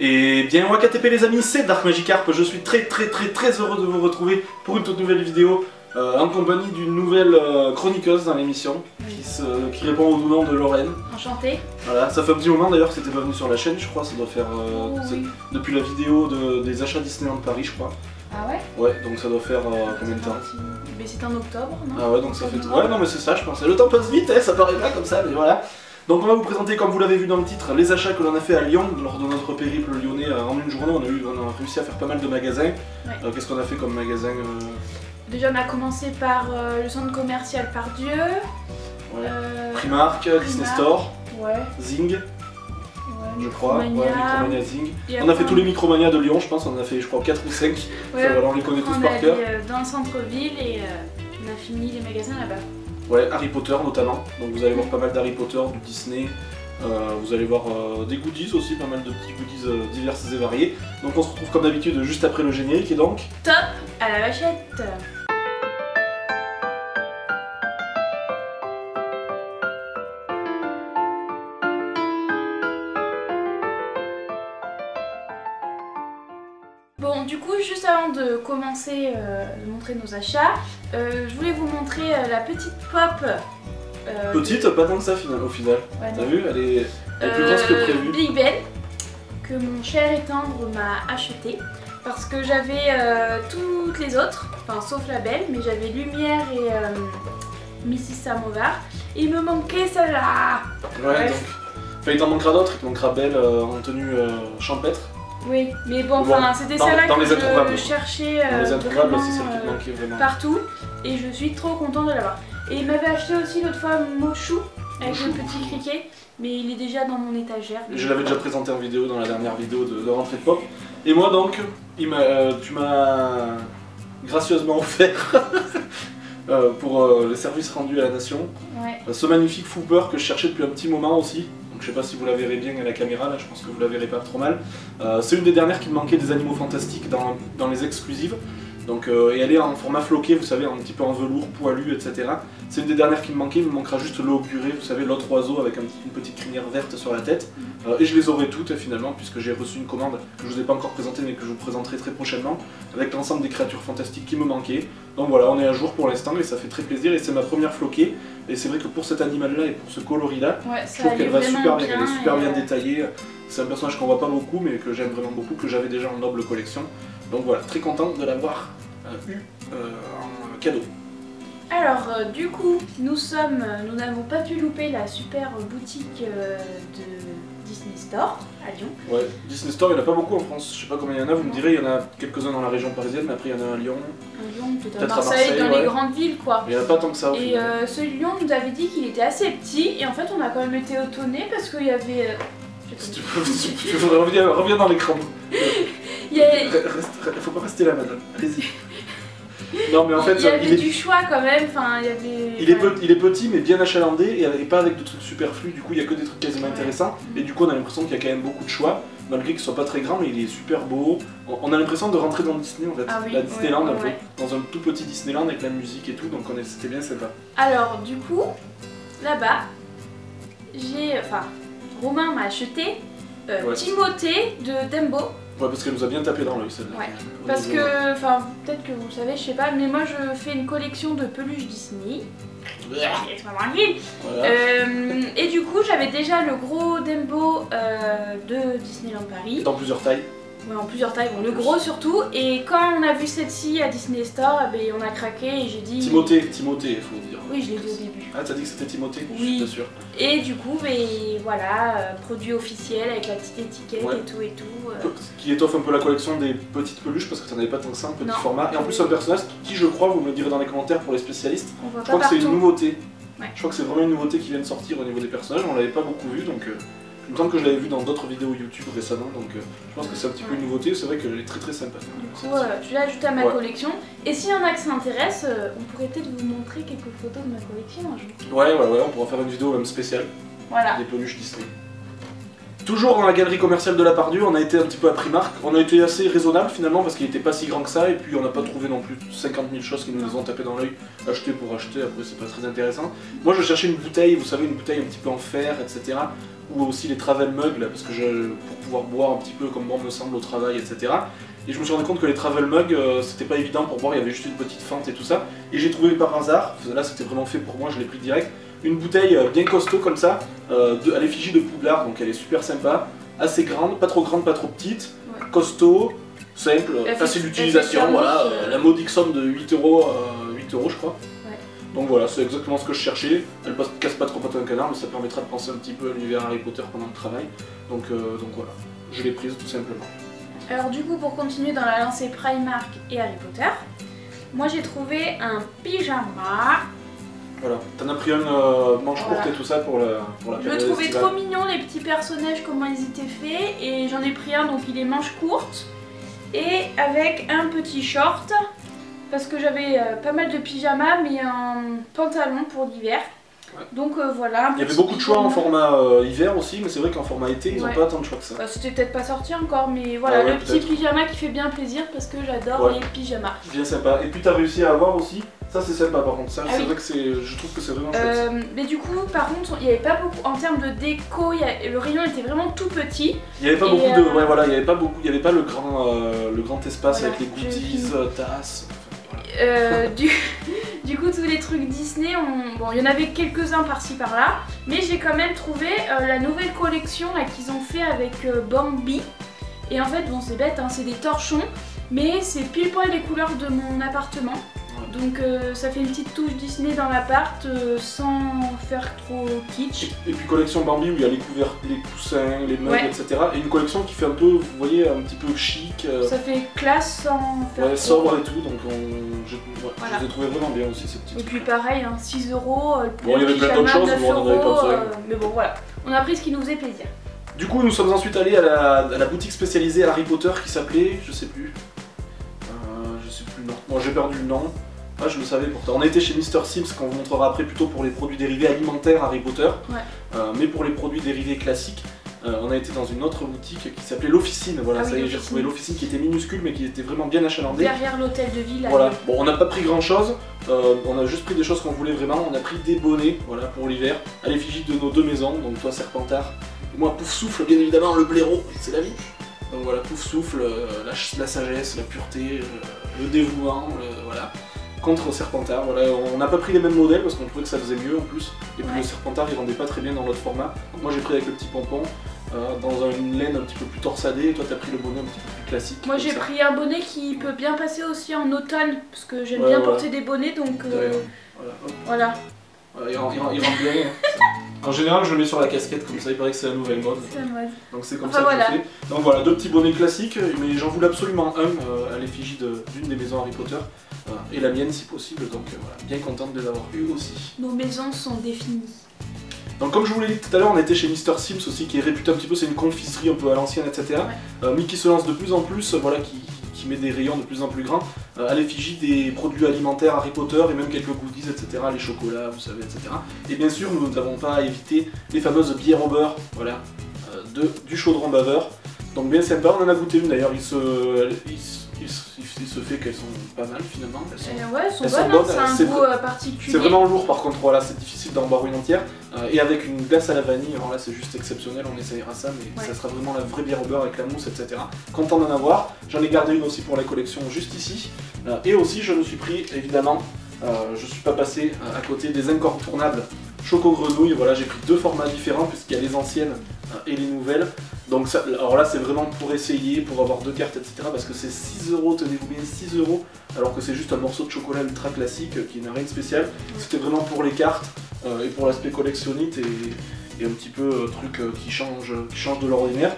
Et bien WakaTP les amis, c'est Dark Magikarp, je suis très heureux de vous retrouver pour une toute nouvelle vidéo en compagnie d'une nouvelle chroniqueuse dans l'émission qui répond au nom de Lorraine. Enchantée. Voilà, ça fait un petit moment d'ailleurs que c'était pas venu sur la chaîne, je crois, ça doit faire depuis la vidéo des achats Disneyland Paris, je crois. Ah ouais? Ouais, donc ça doit faire combien de temps? Mais c'est en octobre, non? Ah ouais, donc ça fait... Ouais, non mais c'est ça, je pensais. Le temps passe vite, hein, ça paraît pas comme ça, mais voilà. Donc on va vous présenter, comme vous l'avez vu dans le titre, les achats que l'on a fait à Lyon lors de notre périple lyonnais. En une journée, on a réussi à faire pas mal de magasins. Ouais. Qu'est-ce qu'on a fait comme magasin Déjà, on a commencé par le centre commercial Pardieu. Ouais. Primark, Disney Store, ouais. Zing, je crois. Ouais, Micromania, Zing. Et on a fait tous les Micromania de Lyon, je pense. On en a fait, je crois, 4 ou 5. Ouais, enfin, voilà, on les connaît tous par cœur. Dans le centre-ville et on a fini les magasins là-bas. Ouais, Harry Potter notamment, donc vous allez voir pas mal d'Harry Potter, du Disney, vous allez voir des goodies aussi, pas mal de petits goodies divers et variés. Donc on se retrouve comme d'habitude juste après le générique et donc... Top à la vachette. Bon, du coup, juste avant de commencer de montrer nos achats, je voulais vous montrer la petite pop. Petite, pas tant que ça au final. Ouais, t'as vu, elle est plus grosse que prévu. Big Ben, que mon cher et tendre m'a acheté. Parce que j'avais toutes les autres, enfin sauf la belle, mais j'avais Lumière et Mrs Samovar. Et il me manquait celle-là. Ouais, donc. Enfin, il t'en manquera d'autres, il te manquera Belle en tenue champêtre. Oui, mais bon, enfin, c'était celle-là que je cherchais vraiment, c'est celle qui te manquait vraiment partout, et je suis trop contente de l'avoir. Et il m'avait acheté aussi l'autre fois Mochou, avec le petit criquet, mais il est déjà dans mon étagère. Je l'avais déjà présenté en vidéo dans la dernière vidéo de rentrée de pop. Et moi donc, tu m'as gracieusement offert pour le service rendu à la nation, ce magnifique Fooper que je cherchais depuis un petit moment aussi. Je sais pas si vous la verrez bien à la caméra, là je pense que vous la verrez pas trop mal. C'est une des dernières qui me manquait des animaux fantastiques dans les exclusives. Donc, et elle est en format floqué, vous savez, un petit peu en velours, poilu, etc. C'est une des dernières qui me manquait, il me manquera juste l'auguré, vous savez, l'autre oiseau avec une petite crinière verte sur la tête. Et je les aurai toutes finalement, puisque j'ai reçu une commande que je ne vous ai pas encore présentée, mais que je vous présenterai très prochainement, avec l'ensemble des créatures fantastiques qui me manquaient. Donc voilà, on est à jour pour l'instant et ça fait très plaisir, et c'est ma première floquée. Et c'est vrai que pour cet animal-là et pour ce coloris-là, je trouve qu'elle va super bien, elle est super bien détaillée. C'est un personnage qu'on voit pas beaucoup, mais que j'aime vraiment beaucoup, que j'avais déjà en noble collection. Donc voilà, très contente de l'avoir eu en cadeau. Alors du coup, nous n'avons pas pu louper la super boutique de Disney Store à Lyon. Ouais, Disney Store il n'y en a pas beaucoup en France, je sais pas combien il y en a, vous me direz, il y en a quelques-uns dans la région parisienne, mais après il y en a à Lyon. À Lyon, peut-être à Marseille, dans les grandes villes quoi. Il n'y en a pas tant que ça. Et ce Lyon nous avait dit qu'il était assez petit, et en fait on a quand même été étonnés parce qu'il y avait... Si tu peux reviens dans l'écran. Faut pas rester là madame, allez-y. Non mais en fait, il y avait du choix quand même, enfin il y avait... Il est petit mais bien achalandé et pas avec de trucs superflus, du coup il y a que des trucs quasiment intéressants. Et du coup on a l'impression qu'il y a quand même beaucoup de choix, malgré qu'il soit pas très grand, mais il est super beau. On a l'impression de rentrer dans Disney en fait, la Disneyland un peu, dans un tout petit Disneyland avec la musique et tout, donc c'était bien sympa. Alors du coup, là-bas, Romain m'a acheté Timothée de Dembo. Ouais, parce qu'elle nous a bien tapé dans l'œil celle-là. Ouais, parce que, peut-être que vous le savez, je sais pas, mais moi je fais une collection de peluches Disney. Laisse-moi tranquille. Et du coup, j'avais déjà le gros Dembo de Disneyland Paris. Et dans plusieurs tailles. Ouais, en plusieurs tailles, bon, le gros surtout. Et quand on a vu celle-ci à Disney Store, on a craqué et j'ai dit... Timothée, il faut dire. Oui, je l'ai dit au début. Ah, t'as dit que c'était Timothée? Oui. Je suis sûr. Et du coup, voilà, produit officiel avec la petite étiquette et tout. Qui étoffe un peu la collection des petites peluches parce que t'en avais pas tant que ça, un petit format. Et en plus, un personnage qui, je crois, vous me le direz dans les commentaires pour les spécialistes, je crois que c'est une nouveauté. Ouais. Je crois que c'est vraiment une nouveauté qui vient de sortir au niveau des personnages, on l'avait pas beaucoup vu donc... Il me semble que je l'avais vu dans d'autres vidéos YouTube récemment, donc je pense que c'est un petit peu une nouveauté, c'est vrai qu'elle est très sympa. Du coup, je l'ai ajouté à ma collection, et s'il y en a que ça intéresse, on pourrait peut-être vous montrer quelques photos de ma collection un jour. Ouais, on pourra faire une vidéo même spéciale, des peluches Disney. Toujours dans la galerie commerciale de la Pardieu, on a été un petit peu à Primark, on a été assez raisonnable finalement parce qu'il n'était pas si grand que ça, et puis on n'a pas trouvé non plus 50 000 choses qui nous ont tapé dans l'œil, acheter pour acheter, après c'est pas très intéressant. Moi je cherchais une bouteille, vous savez, une bouteille un petit peu en fer, etc. ou aussi les travel mugs, là, parce que pour pouvoir boire un petit peu comme bon me semble au travail, etc. Et je me suis rendu compte que les travel mugs, c'était pas évident pour boire, il y avait juste une petite fente et tout ça. Et j'ai trouvé par hasard, là c'était vraiment fait pour moi, je l'ai pris direct, une bouteille bien costaud comme ça, à l'effigie de Poudlard, donc elle est super sympa, assez grande, pas trop petite, costaud, simple, facile d'utilisation, voilà, la modique somme de 8 euros, je crois. Ouais. Donc voilà, c'est exactement ce que je cherchais. Elle casse pas trop patin un canard, mais ça permettra de penser un petit peu à l'univers Harry Potter pendant le travail. Donc voilà, je l'ai prise tout simplement. Alors du coup, pour continuer dans la lancée Primark et Harry Potter, moi j'ai trouvé un pyjama. Voilà, t'en as pris un manche courte et tout ça pour la Je le trouvais trop mignon, les petits personnages, comment ils étaient faits, et j'en ai pris un, donc il est manche courte, et avec un petit short, parce que j'avais pas mal de pyjamas, mais un pantalon pour l'hiver. Ouais. Donc voilà. Il y avait beaucoup de choix en format hiver aussi, mais c'est vrai qu'en format été, ils n'ont pas tant de choix que ça. C'était peut-être pas sorti encore, mais voilà, le petit pyjama qui fait bien plaisir, parce que j'adore les pyjamas. Bien sympa. Et puis t'as réussi à avoir aussi. Ça c'est sympa par contre, ça c'est vrai que je trouve que c'est vraiment chouette. Mais du coup par contre il n'y avait pas beaucoup, en termes de déco, le rayon était vraiment tout petit. Il n'y avait pas beaucoup de, ouais voilà, il n'y avait pas le grand espace avec les goodies, tasses. Du coup tous les trucs Disney, bon il y en avait quelques-uns par-ci par-là, mais j'ai quand même trouvé la nouvelle collection qu'ils ont fait avec Bambi. Et en fait bon c'est bête, hein, c'est des torchons, mais c'est pile poil les couleurs de mon appartement. Donc ça fait une petite touche Disney dans l'appart sans faire trop kitsch. Et puis collection Bambi où il y a les couverts, les coussins, les meubles, etc. Et une collection qui fait un peu, vous voyez, un petit peu chic. Ça fait classe sans faire trop. Sobre et tout, donc je les ai trouvés vraiment bien aussi ces petits. Et puis pareil, hein, 6 euros, bon, il y avait plein d'autres choses, on en avait pas besoin. Mais bon voilà, on a pris ce qui nous faisait plaisir. Du coup nous sommes ensuite allés à la boutique spécialisée Harry Potter qui s'appelait, je sais plus le nom. Bon, j'ai perdu le nom. Ah, je le savais pourtant. On a été chez Mr Sims, qu'on vous montrera après plutôt pour les produits dérivés alimentaires Harry Potter. Ouais. Mais pour les produits dérivés classiques, on a été dans une autre boutique qui s'appelait l'Officine. Voilà, ça y est, j'ai retrouvé l'Officine qui était minuscule mais qui était vraiment bien achalandée. Derrière l'hôtel de ville. Voilà. Bon, on n'a pas pris grand chose. On a juste pris des choses qu'on voulait vraiment. On a pris des bonnets, voilà, pour l'hiver, à l'effigie de nos deux maisons. Donc toi Serpentard et moi Pouf Souffle, bien évidemment, le blaireau, c'est la vie. Donc voilà, Pouf Souffle, la sagesse, la pureté, le dévouement, voilà. Contre Serpentard, voilà, on n'a pas pris les mêmes modèles parce qu'on trouvait que ça faisait mieux en plus. Et puis le Serpentard il rendait pas très bien dans l'autre format. Donc moi j'ai pris avec le petit pompon, dans une laine un petit peu plus torsadée, et toi t'as pris le bonnet un petit peu plus classique. Moi j'ai pris un bonnet qui peut bien passer aussi en automne, parce que j'aime bien porter des bonnets, donc voilà. Il rend bien. En général je le mets sur la casquette comme ça, il paraît que c'est la nouvelle mode. C'est la mode. Donc c'est comme ça que je fais. Donc voilà, deux petits bonnets classiques, mais j'en voulais absolument un à l'effigie d'une des maisons Harry Potter. Et la mienne si possible, donc voilà, bien contente de les avoir eues aussi. Nos maisons sont définies. Donc comme je vous l'ai dit tout à l'heure, on était chez Mr Sims aussi, qui est réputé un petit peu, c'est une confiserie un peu à l'ancienne, etc. Mais qui se lance de plus en plus, voilà, qui met des rayons de plus en plus grands, à l'effigie des produits alimentaires Harry Potter et même quelques goodies, etc. Les chocolats, vous savez, etc. Et bien sûr, nous n'avons pas à éviter les fameuses bières au beurre, voilà, du chaudron baveur. Donc bien sympa, on en a goûté une d'ailleurs, il se fait qu'elles sont pas mal finalement. Elles sont bonnes, c'est un goût particulier. C'est vraiment lourd par contre, voilà, c'est difficile d'en boire une entière. Et avec une glace à la vanille, alors là c'est juste exceptionnel, on essayera ça, mais ça sera vraiment la vraie bière au beurre avec la mousse, etc. Content d'en avoir. J'en ai gardé une aussi pour la collection juste ici. Et aussi je me suis pris, évidemment, je suis pas passé à côté des incontournables Choco Grenouille. Voilà, j'ai pris deux formats différents puisqu'il y a les anciennes et les nouvelles. Donc ça, alors là c'est vraiment pour essayer, pour avoir deux cartes, etc. Parce que c'est 6 €, tenez-vous bien, 6 €, alors que c'est juste un morceau de chocolat ultra classique qui n'a rien de spécial. C'était vraiment pour les cartes et pour l'aspect collectionnite et un petit peu truc qui change de l'ordinaire.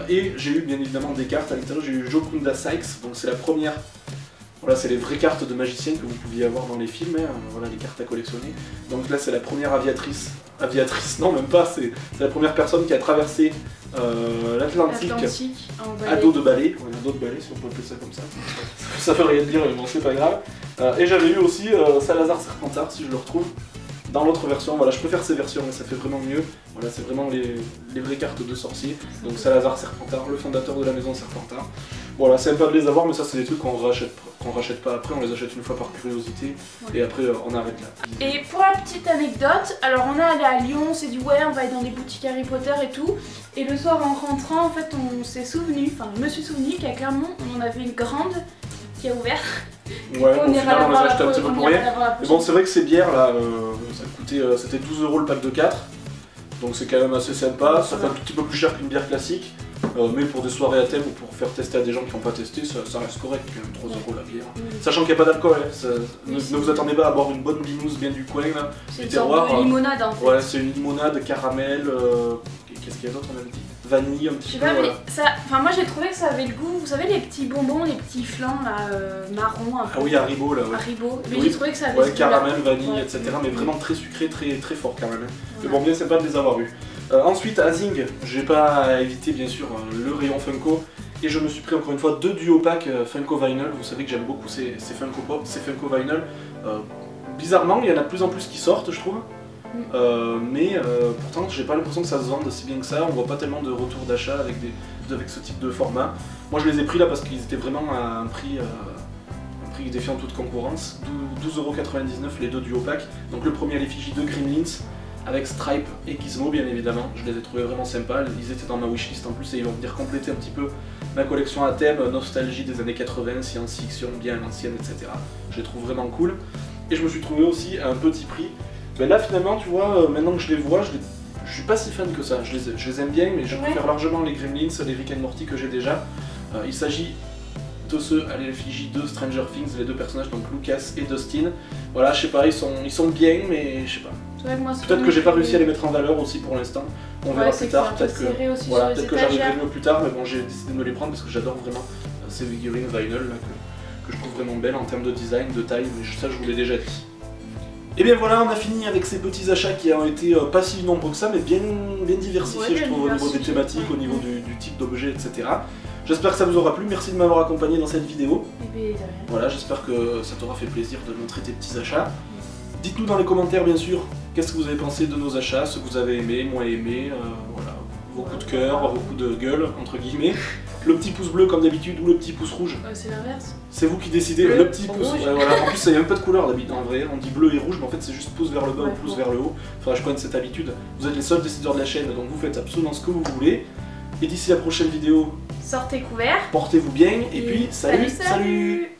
Et j'ai eu bien évidemment des cartes à l'intérieur, j'ai eu Jocunda Sykes, donc c'est la première. Voilà, c'est les vraies cartes de magicienne que vous pouviez avoir dans les films, hein, voilà les cartes à collectionner. Donc là c'est la première aviatrice, non même pas, c'est la première personne qui a traversé l'Atlantique à dos de balai, à dos de balai si on peut appeler ça comme ça. Ça veut rien dire mais bon c'est pas grave. Et j'avais eu aussi Salazar Serpentard si je le retrouve. Dans l'autre version, voilà, je préfère ces versions, mais ça fait vraiment mieux. Voilà, c'est vraiment les vraies cartes de sorcier. Donc Salazar Serpentard, le fondateur de la maison Serpentard. Voilà, c'est sympa de les avoir, mais ça c'est des trucs qu'on rachète pas après, on les achète une fois par curiosité, et après on arrête là. Et pour la petite anecdote, alors on est allé à Lyon, on s'est dit ouais on va aller dans les boutiques Harry Potter et tout, et le soir en rentrant en fait on s'est souvenu, enfin je me suis souvenu qu'à Clermont on en avait une grande qui a ouvert. Ouais, au final on les a achetés un petit peu pour rien. Mais bon, c'est vrai que ces bières là, ça coûtait, c'était 12 € le pack de 4, donc c'est quand même assez sympa, ça fait un tout petit peu plus cher qu'une bière classique. Mais pour des soirées à thème ou pour faire tester à des gens qui n'ont pas testé, ça reste correct quand même, 3 € la bière. Sachant qu'il n'y a pas d'alcool, hein, ne vous attendez pas à boire une bonne binouse bien du coin là, du terroir. C'est une limonade en fait. Ouais, c'est une limonade, caramel, qu'est-ce qu'il y a d'autre on avait dit? Vanille, un petit peu. Mais ça, moi j'ai trouvé que ça avait le goût, vous savez les petits bonbons, les petits flancs là, marron un peu. Ah oui, Haribo là, ouais. Haribo, mais oui. j'ai trouvé que ça avait ouais, caramel, vanille, etc. Mais vraiment très sucré, très fort quand même. Mais bon, bien sympa de les avoir vus. Ensuite, à Zing, j'ai pas évité bien sûr le rayon Funko. Et je me suis pris encore une fois 2 duo packs Funko Vinyl. Vous savez que j'aime beaucoup ces Funko Pop, ces Funko Vinyl. Bizarrement, il y en a de plus en plus qui sortent, je trouve. Mais pourtant, j'ai pas l'impression que ça se vende si bien que ça. On voit pas tellement de retours d'achat avec ce type de format. Moi, je les ai pris là parce qu'ils étaient vraiment à un prix défiant toute concurrence. 12,99 € les 2 duo packs. Donc le premier à l'effigie de Gremlins avec Stripe et Gizmo bien évidemment. Je les ai trouvés vraiment sympas. Ils étaient dans ma wishlist en plus et ils vont venir compléter un petit peu ma collection à thème, nostalgie des années 80, science-fiction bien à l'ancienne, etc. Je les trouve vraiment cool. Et je me suis trouvé aussi à un petit prix. Ben là finalement tu vois, maintenant que je les vois, je suis pas si fan que ça. Je les aime bien mais je préfère largement les Gremlins, les Rick and Morty que j'ai déjà. Il s'agit de ceux à l'effigie de Stranger Things, les 2 personnages, donc Lucas et Dustin. Voilà, je sais pas, ils sont bien mais je sais pas. Peut-être que j'ai pas réussi à les mettre en valeur aussi pour l'instant. On verra plus tard. Peut-être que j'arriverai mieux plus tard, mais bon, j'ai décidé de me les prendre parce que j'adore vraiment ces figurines vinyl là, que je trouve vraiment belles en termes de design, de taille, mais ça je vous l'ai déjà dit. Et bien voilà, on a fini avec ces petits achats qui ont été pas si nombreux que ça, mais bien diversifiés, je trouve, au niveau des thématiques, au niveau du type d'objet, etc. J'espère que ça vous aura plu, merci de m'avoir accompagné dans cette vidéo. Voilà, j'espère que ça t'aura fait plaisir de montrer tes petits achats. Dites-nous dans les commentaires bien sûr, qu'est-ce que vous avez pensé de nos achats, ce que vous avez aimé, moins aimé, voilà, vos coups de cœur, vos coups de gueule, entre guillemets. Le petit pouce bleu comme d'habitude ou le petit pouce rouge. C'est l'inverse. C'est vous qui décidez, le petit pouce, voilà. En plus ça n'y a même pas de couleur d'habitude en vrai, on dit bleu et rouge mais en fait c'est juste pouce vers le bas ou pouce vers le haut. Faudra que je prenne cette habitude, vous êtes les seuls décideurs de la chaîne donc vous faites absolument ce que vous voulez. Et d'ici la prochaine vidéo, sortez couverts, portez-vous bien et puis salut.